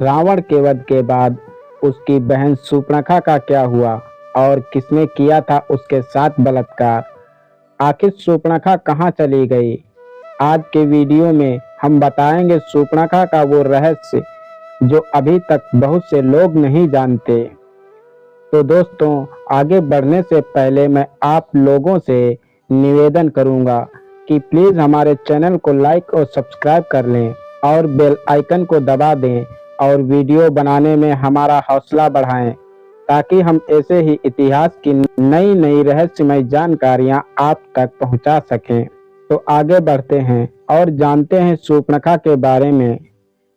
रावण के वध के बाद उसकी बहन शूर्पणखा का क्या हुआ और किसने किया था उसके साथ बलात्कार। आखिर शूर्पणखा कहाँ चली गई। आज के वीडियो में हम बताएंगे शूर्पणखा का वो रहस्य जो अभी तक बहुत से लोग नहीं जानते। तो दोस्तों, आगे बढ़ने से पहले मैं आप लोगों से निवेदन करूंगा कि प्लीज़ हमारे चैनल को लाइक और सब्सक्राइब कर लें और बेल आइकन को दबा दें और वीडियो बनाने में हमारा हौसला बढ़ाएं ताकि हम ऐसे ही इतिहास की नई नई रहस्यमय जानकारियां आप तक पहुंचा सकें। तो आगे बढ़ते हैं और जानते हैं शूर्पणखा के बारे में।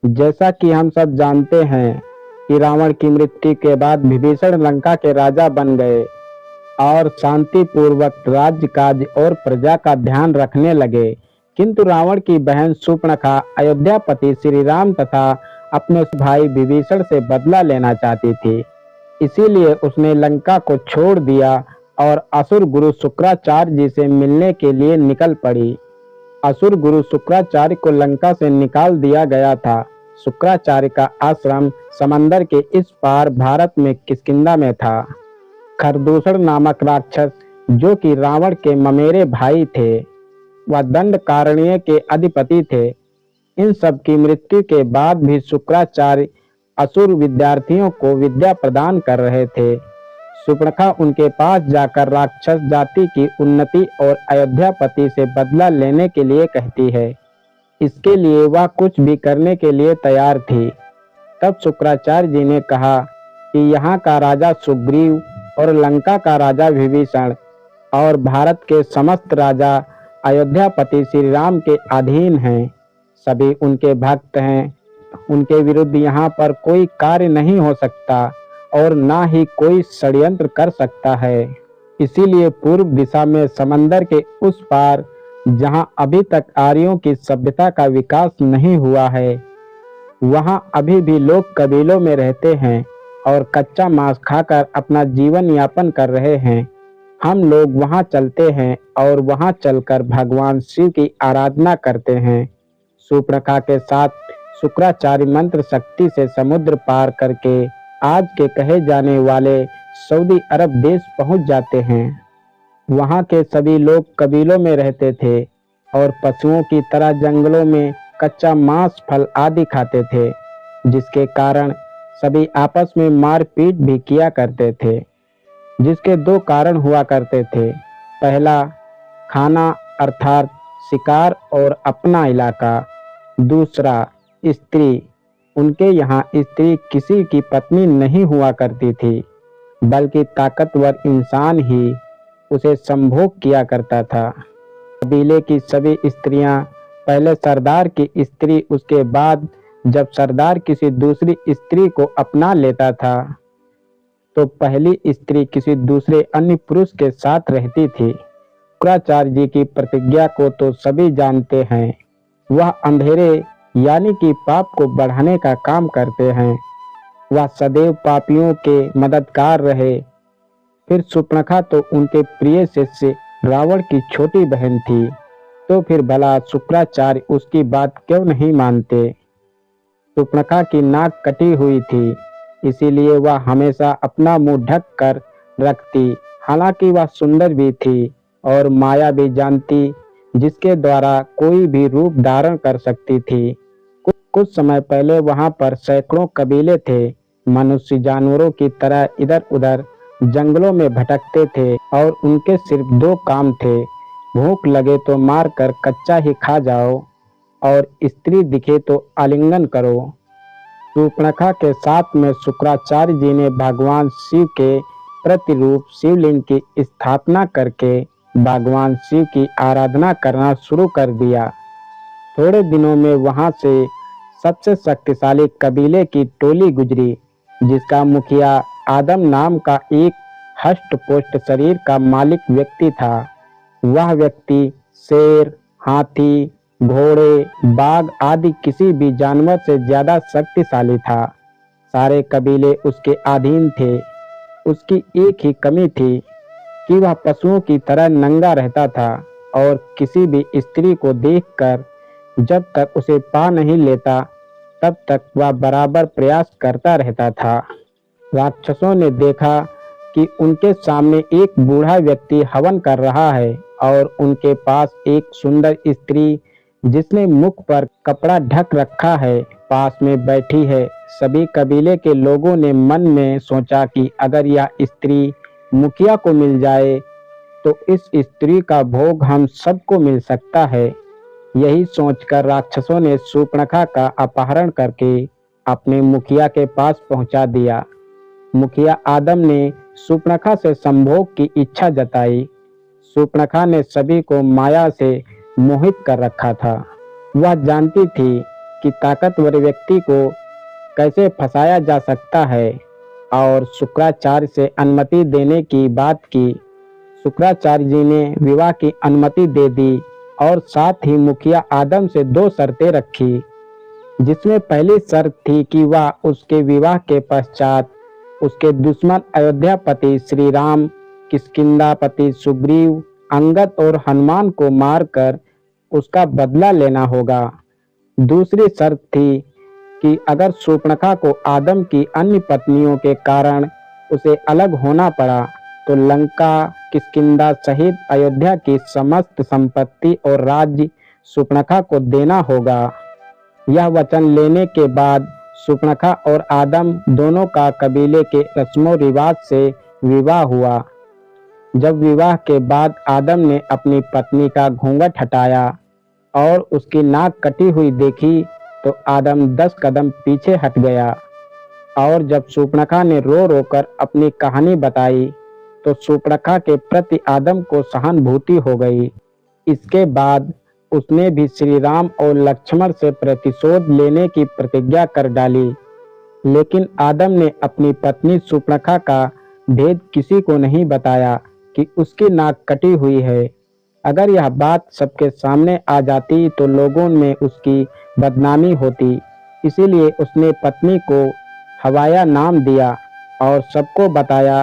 जैसा कि हम सब जानते हैं कि रावण की मृत्यु के बाद विभीषण लंका के राजा बन गए और शांति पूर्वक राज्य काज और प्रजा का ध्यान रखने लगे। किंतु रावण की बहन शूर्पणखा अयोध्यापति श्री राम तथा अपने भाई विभीषण से बदला लेना चाहती थी। इसीलिए उसने लंका को छोड़ दिया और असुर गुरु शुक्राचार्य जी से मिलने के लिए निकल पड़ी। असुर गुरु शुक्राचार्य को लंका से निकाल दिया गया था। शुक्राचार्य का आश्रम समंदर के इस पार भारत में किष्किंधा में था। खरदूषण नामक राक्षस जो कि रावण के ममेरे भाई थे, वह दंडकारण्य के अधिपति थे। इन सब की मृत्यु के बाद भी शुक्राचार्य असुर विद्यार्थियों को विद्या प्रदान कर रहे थे। शूर्पणखा उनके पास जाकर राक्षस जाति की उन्नति और अयोध्यापति से बदला लेने के लिए कहती है। इसके लिए वह कुछ भी करने के लिए तैयार थी। तब शुक्राचार्य जी ने कहा कि यहाँ का राजा सुग्रीव और लंका का राजा विभीषण और भारत के समस्त राजा अयोध्यापति श्री राम के अधीन हैं। सभी उनके भक्त हैं। उनके विरुद्ध यहाँ पर कोई कार्य नहीं हो सकता और ना ही कोई षड्यंत्र कर सकता है। इसीलिए पूर्व दिशा में समंदर के उस पार, जहाँ अभी तक आर्यों की सभ्यता का विकास नहीं हुआ है, वहाँ अभी भी लोग कबीलों में रहते हैं और कच्चा मांस खाकर अपना जीवन यापन कर रहे हैं। हम लोग वहाँ चलते हैं और वहाँ चलकर भगवान शिव की आराधना करते हैं। शूर्पणखा के साथ शुक्राचार्य मंत्र शक्ति से समुद्र पार करके आज के कहे जाने वाले सऊदी अरब देश पहुंच जाते हैं। वहां के सभी लोग कबीलों में रहते थे और पशुओं की तरह जंगलों में कच्चा मांस फल आदि खाते थे, जिसके कारण सभी आपस में मारपीट भी किया करते थे। जिसके दो कारण हुआ करते थे। पहला, खाना अर्थात शिकार और अपना इलाका। दूसरा, स्त्री। उनके यहाँ स्त्री किसी की पत्नी नहीं हुआ करती थी, बल्कि ताकतवर इंसान ही उसे संभोग किया करता था। कबीले की सभी स्त्रियां पहले सरदार की स्त्री, उसके बाद जब सरदार किसी दूसरी स्त्री को अपना लेता था तो पहली स्त्री किसी दूसरे अन्य पुरुष के साथ रहती थी। शुक्राचार्य जी की प्रतिज्ञा को तो सभी जानते हैं। वह अंधेरे यानी कि पाप को बढ़ाने का काम करते हैं। वह सदैव पापियों के मददगार रहे। फिर शूर्पणखा तो उनके प्रिय शिष्य रावण की छोटी बहन थी, तो फिर भला शुक्राचार्य उसकी बात क्यों नहीं मानते। शूर्पणखा की नाक कटी हुई थी, इसीलिए वह हमेशा अपना मुंह ढक कर रखती। हालांकि वह सुंदर भी थी और माया भी जानती, जिसके द्वारा कोई भी रूप धारण कर सकती थी। कुछ समय पहले वहां पर सैकड़ों कबीले थे। मनुष्य जानवरों की तरह इधर उधर जंगलों में भटकते थे और उनके सिर्फ दो काम थे, भूख लगे तो मार कर कच्चा ही खा जाओ और स्त्री दिखे तो आलिंगन करो। शूर्पणखा के साथ में शुक्राचार्य जी ने भगवान शिव के प्रतिरूप शिवलिंग की स्थापना करके भगवान शिव की आराधना करना शुरू कर दिया। थोड़े दिनों में वहां से सबसे शक्तिशाली कबीले की टोली गुजरी, जिसका मुखिया आदम नाम का एक हष्ट-पुष्ट शरीर का मालिक व्यक्ति था। वह व्यक्ति शेर, हाथी, घोड़े, बाघ आदि किसी भी जानवर से ज्यादा शक्तिशाली था। सारे कबीले उसके अधीन थे। उसकी एक ही कमी थी कि वह पशुओं की तरह नंगा रहता था और किसी भी स्त्री को देखकर जब तक उसे पा नहीं लेता तब तक वह बराबर प्रयास करता रहता था। राक्षसों ने देखा कि उनके सामने एक बूढ़ा व्यक्ति हवन कर रहा है और उनके पास एक सुंदर स्त्री जिसने मुख पर कपड़ा ढक रखा है पास में बैठी है। सभी कबीले के लोगों ने मन में सोचा कि अगर यह स्त्री मुखिया को मिल जाए तो इस स्त्री का भोग हम सबको मिल सकता है। यही सोचकर राक्षसों ने शूर्पणखा का अपहरण करके अपने मुखिया के पास पहुंचा दिया। मुखिया आदम ने शूर्पणखा से संभोग की इच्छा जताई। शूर्पणखा ने सभी को माया से मोहित कर रखा था। वह जानती थी कि ताकतवर व्यक्ति को कैसे फंसाया जा सकता है और शुक्राचार्य से अनुमति देने की बात की। शुक्राचार्य जी ने विवाह की अनुमति दे दी और साथ ही मुखिया आदम से 2 शर्तें रखी, जिसमें पहली शर्त थी कि वह उसके विवाह के पश्चात उसके दुश्मन अयोध्यापति श्री राम, किष्किंधापति सुग्रीव, अंगद और हनुमान को मारकर उसका बदला लेना होगा। दूसरी शर्त थी कि अगर शूर्पणखा को आदम की अन्य पत्नियों के कारण उसे अलग होना पड़ा तो लंका, किष्किंधा सहित अयोध्या की समस्त संपत्ति और राज्य शूर्पणखा को देना होगा। यह वचन लेने के बाद शूर्पणखा और आदम दोनों का कबीले के रस्मों रिवाज से विवाह हुआ। जब विवाह के बाद आदम ने अपनी पत्नी का घूंघट हटाया और उसकी नाक कटी हुई देखी तो आदम 10 कदम पीछे हट गया और जब शूर्पणखा ने रो रो कर अपनी कहानी बताई तो शूर्पणखा के प्रति आदम को सहानुभूति हो गई। इसके बाद उसने भी श्री राम और लक्ष्मण से प्रतिशोध लेने की प्रतिज्ञा कर डाली। लेकिन आदम ने अपनी पत्नी शूर्पणखा का भेद किसी को नहीं बताया कि उसकी नाक कटी हुई है। अगर यह बात सबके सामने आ जाती तो लोगों में उसकी बदनामी होती। इसीलिए उसने पत्नी को हवाया नाम दिया और सबको बताया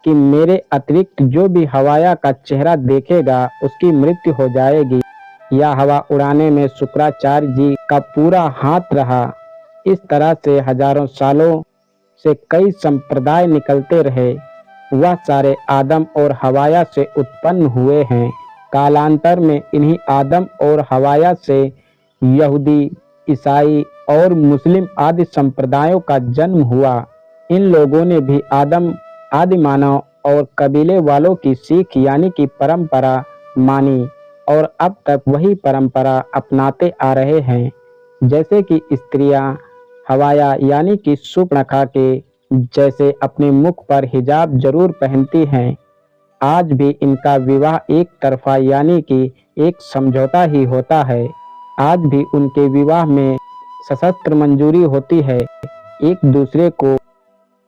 कि मेरे अतिरिक्त जो भी हवाया का चेहरा देखेगा उसकी मृत्यु हो जाएगी। यह हवा उड़ाने में शुक्राचार्य जी का पूरा हाथ रहा। इस तरह से हजारों सालों से कई संप्रदाय निकलते रहे। वह सारे आदम और हवाया से उत्पन्न हुए हैं। कालांतर में इन्हीं आदम और हवाया से यहूदी, ईसाई और मुस्लिम आदि संप्रदायों का जन्म हुआ। इन लोगों ने भी आदम आदि मानव और कबीले वालों की सीख यानी कि परंपरा मानी और अब तक वही परंपरा अपनाते आ रहे हैं। जैसे कि स्त्रियां हवाया यानी कि शूर्पणखा के जैसे अपने मुख पर हिजाब जरूर पहनती हैं। आज भी इनका विवाह एक तरफा यानी कि एक समझौता ही होता है। आज भी उनके विवाह में सशस्त्र मंजूरी होती है। एक दूसरे को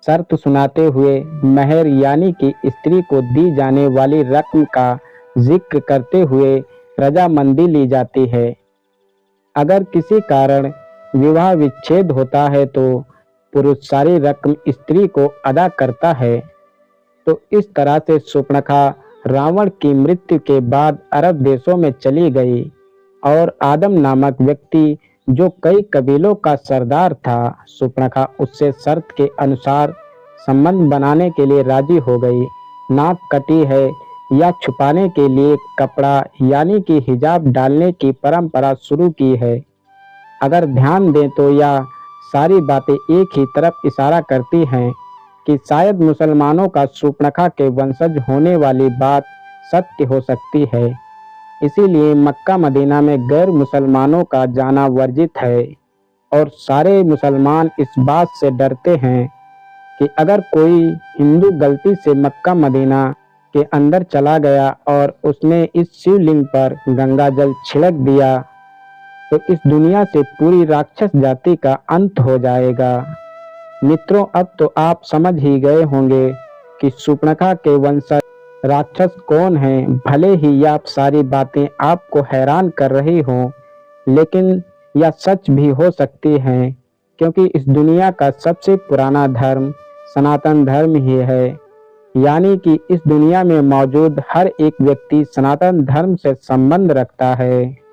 शर्त सुनाते हुए महर यानी कि स्त्री को दी जाने वाली रकम का जिक्र करते हुए रजामंदी ली जाती है। अगर किसी कारण विवाह विच्छेद होता है तो पुरुष सारी रकम स्त्री को अदा करता है। तो इस तरह से शूर्पणखा रावण की मृत्यु के बाद अरब देशों में चली गई और आदम नामक व्यक्ति जो कई कबीलों का सरदार था, शूर्पणखा उससे शर्त के अनुसार संबंध बनाने के लिए राजी हो गई। नाक कटी है या छुपाने के लिए कपड़ा यानी कि हिजाब डालने की परंपरा शुरू की है। अगर ध्यान दें तो यह सारी बातें एक ही तरफ इशारा करती हैं कि शायद मुसलमानों का शूर्पणखा के वंशज होने वाली बात सत्य हो सकती है। इसीलिए मक्का मदीना में गैर मुसलमानों का जाना वर्जित है और सारे मुसलमान इस बात से डरते हैं कि अगर कोई हिंदू गलती से मक्का मदीना के अंदर चला गया और उसने इस शिवलिंग पर गंगा जल छिड़क दिया तो इस दुनिया से पूरी राक्षस जाति का अंत हो जाएगा। मित्रों, अब तो आप समझ ही गए होंगे कि शूर्पणखा के वंशज राक्षस कौन हैं। भले ही यह सारी बातें आपको हैरान कर रही हों, लेकिन यह सच भी हो सकती हैं, क्योंकि इस दुनिया का सबसे पुराना धर्म सनातन धर्म ही है। यानी कि इस दुनिया में मौजूद हर एक व्यक्ति सनातन धर्म से संबंध रखता है।